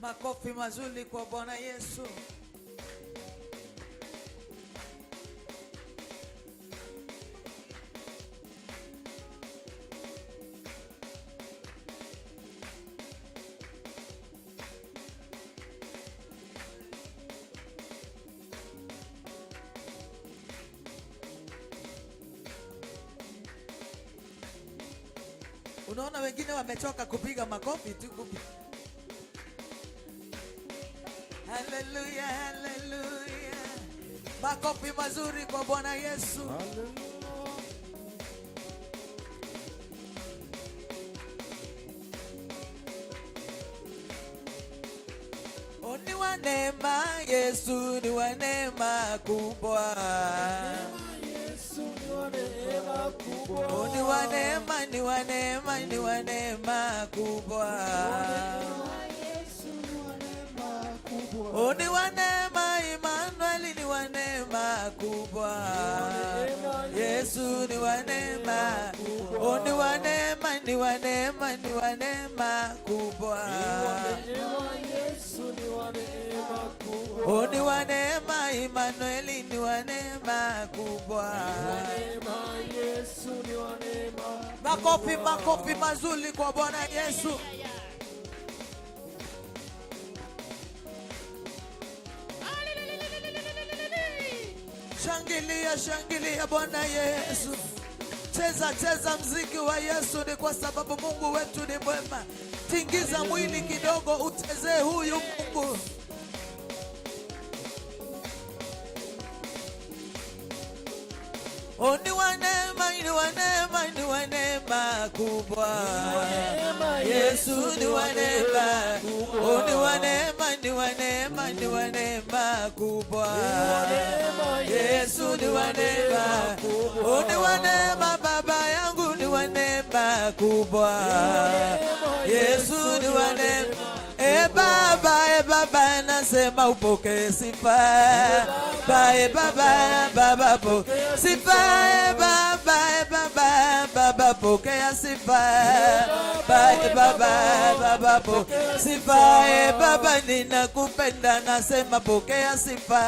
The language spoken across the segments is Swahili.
Makofi mazuri kwa Bwana Yesu. Unaona wengine wamechoka kupiga makofi tu kupi. Haleluya, haleluya. Makofi mazuri kwa Bwana Yesu. Ni wa neema Yesu, ni wa neema kubwa. Ni wa neema, ni wa neema, ni wa neema kubwa. Ni wa neema Emmanuel, ni wa neema kubwa. Yesu ni wa neema. Ni wa neema, ni wa neema, ni wa neema kubwa. Ni wa neema Emmanuel, ni wa neema kubwa. Makofi, makofi mazuri kwa Bwana Yesu. Shangilia, shangilia Bwana Yesu. Cheza, cheza mziki wa Yesu, ni kwa sababu Mungu wetu ni mwema. Tingiza mwili kidogo ucheze huyu Mungu. Ni wa neema, ni wa neema, ni wa neema kubwa. Yesu ni wa neema. Ni wa neema, ni wa neema, ni wa neema kubwa. Yesu ni wa neema. Ni wa neema baba yangu, ni wa neema kubwa. Yesu ni wa neema. Baba nasema upokee sifa. Baba pokea sifa. Baba pokea sifa. Baba pokea sifa. Baba ninakupenda nasema pokea sifa.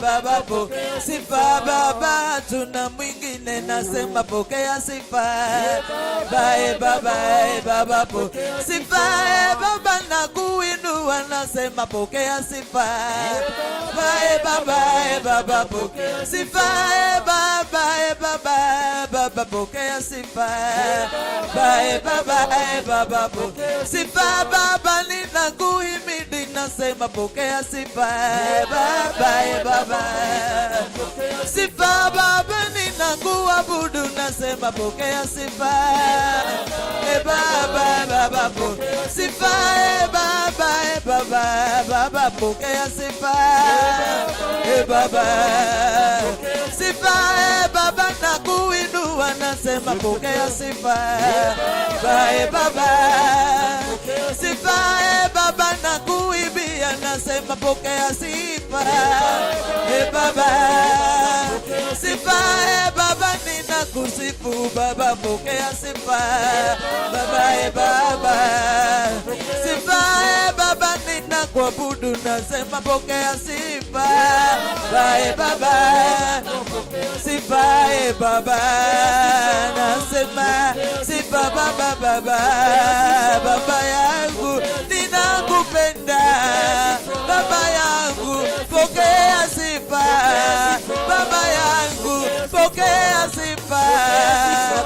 Baba pokea sifa. Baba tuna mwingine nasema pokea sifa. Baba pokea sifa. Baba nakuinua nasema pokea sifa. Baba pokea sifa. Baba pokea sifa. Baba pokea sifa. Baba ninakuhimidi nasema pokea sifa. Baba sifa. Baba ninakuabudu nasema pokea sifa. Baba pokea sifa. Baba pokea sifa. Baba sifa. Baba nakuinua nasema pokea sifa. Baba sifa. Baba nakuibia nasema pokea sifa. Baba sifa. Baba ninakusifu. Baba pokea sifa. Baba sifa. Baba ninakuabudu nasema pokea sifa. Baba sifa. Baba nasema sifa. Baba yangu ninakupenda. Baba yangu pokea sifa. Baba yangu pokea sifa.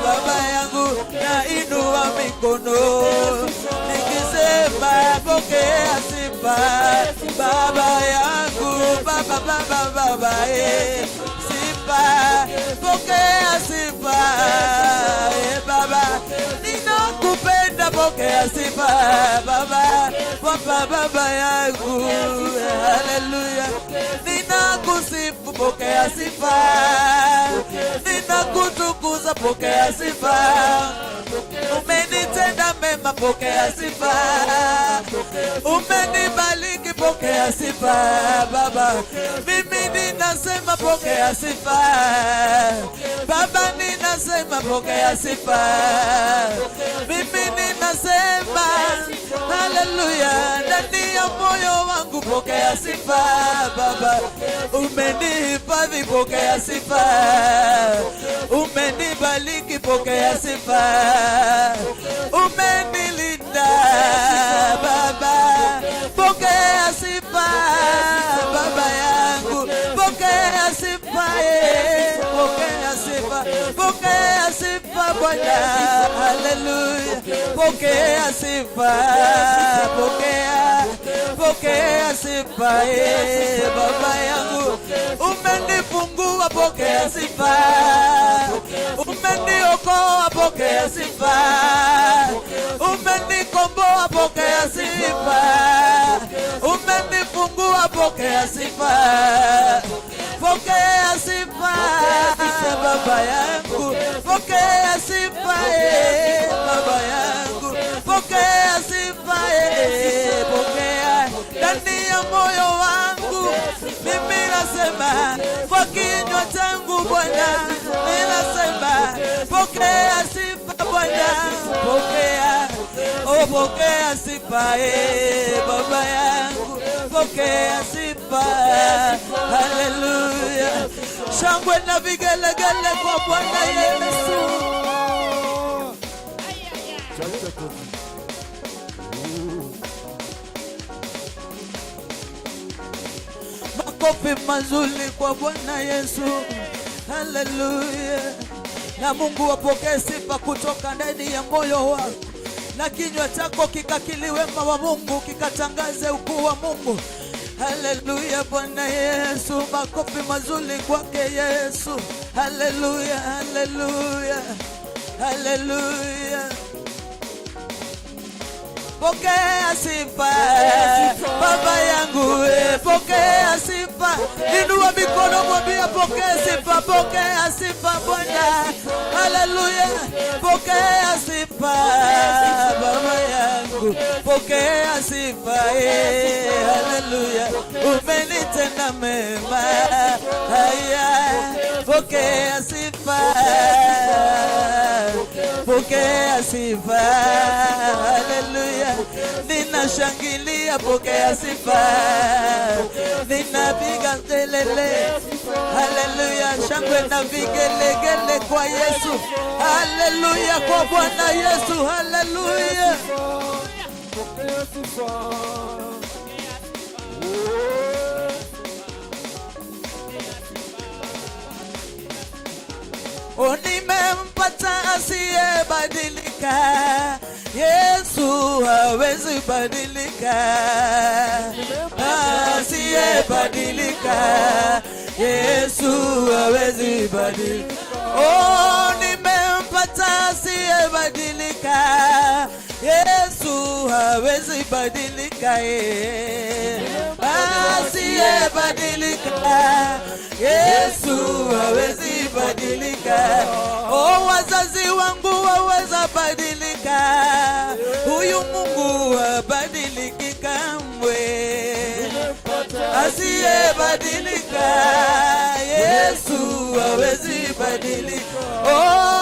Baba yangu nainua mikono nikisema pokea sifa. Baba yangu baba sifa. Pokea sifa. Baba ninakupenda pokea sifa. Baba yangu haleluya. Ninakusifu pokea sifa. Ninakutukuza pokea sifa. Umenitenda mema pokea sifa. Umenibariki pokea sifa. Baba mimi ninasema pokea sifa. Baba ninasema pokea sifa. Mimi ninasema haleluya, ndani ya moyo wangu pokea sifa. Baba umenihifadhi, pokea sifa. Umenibariki, pokea sifa. Umenilinda Baba, pokea sifa. Baba yangu pokea sifa, pokea sifa, pokea sifa Bwana, haleluya, pokea sifa, pokea sifa, Baba yangu umenifungua, pokea sifa. Umeniokoa, pokea sifa. Umenikomboa, pokea sifa. Umenifungua, pokea sifa. Pokea sifa Baba yangu, pokea sifa Baba yangu, pokea sifa pokea ndani ya moyo wangu. Mimi nasema kwa kinywa changu Bwana, ninasema pokea sifa Bwana, pokea, oh pokea sifa Baba yangu, pokea sifa. Haleluya, shangwe na vigelegele kwa Bwana Yesu. Makofi mazuri kwa Bwana Yesu. Haleluya, na Mungu apokee sifa kutoka ndani ya moyo wako, na kinywa chako kikakili wema wa Mungu, kikatangaze ukuu wa Mungu. Haleluya, Bwana Yesu, makofi mazuri kwake Yesu. Haleluya, haleluya, haleluya. Pokea sifa Baba yangu, pokea sifa. Inua mikono mwambie pokea sifa, pokea sifa Bwana. Haleluya, pokea sifa Baba yangu, pokea sifa. Haleluya, umenitenda mema. Haya, pokea sifa, pokea sifa. Haleluya, ninashangilia, pokea sifa. Ninapiga kelele, haleluya, shangwe na vigelegele kwa Yesu. Haleluya, kwa Bwana Yesu. Haleluya, pokea sifa. Nimempata asiyebadilika, Yesu hawezi badilika. Asiyebadilika, Yesu hawezi badilika. Oh, nimempata asiyebadilika, Yesu hawezi badilika. Asiyebadilika, Yesu hawezi badilika. Oh, wazazi wangu waweza badilika, huyu Mungu habadiliki kamwe. Asiyebadilika, Yesu hawezi badilika. Oh,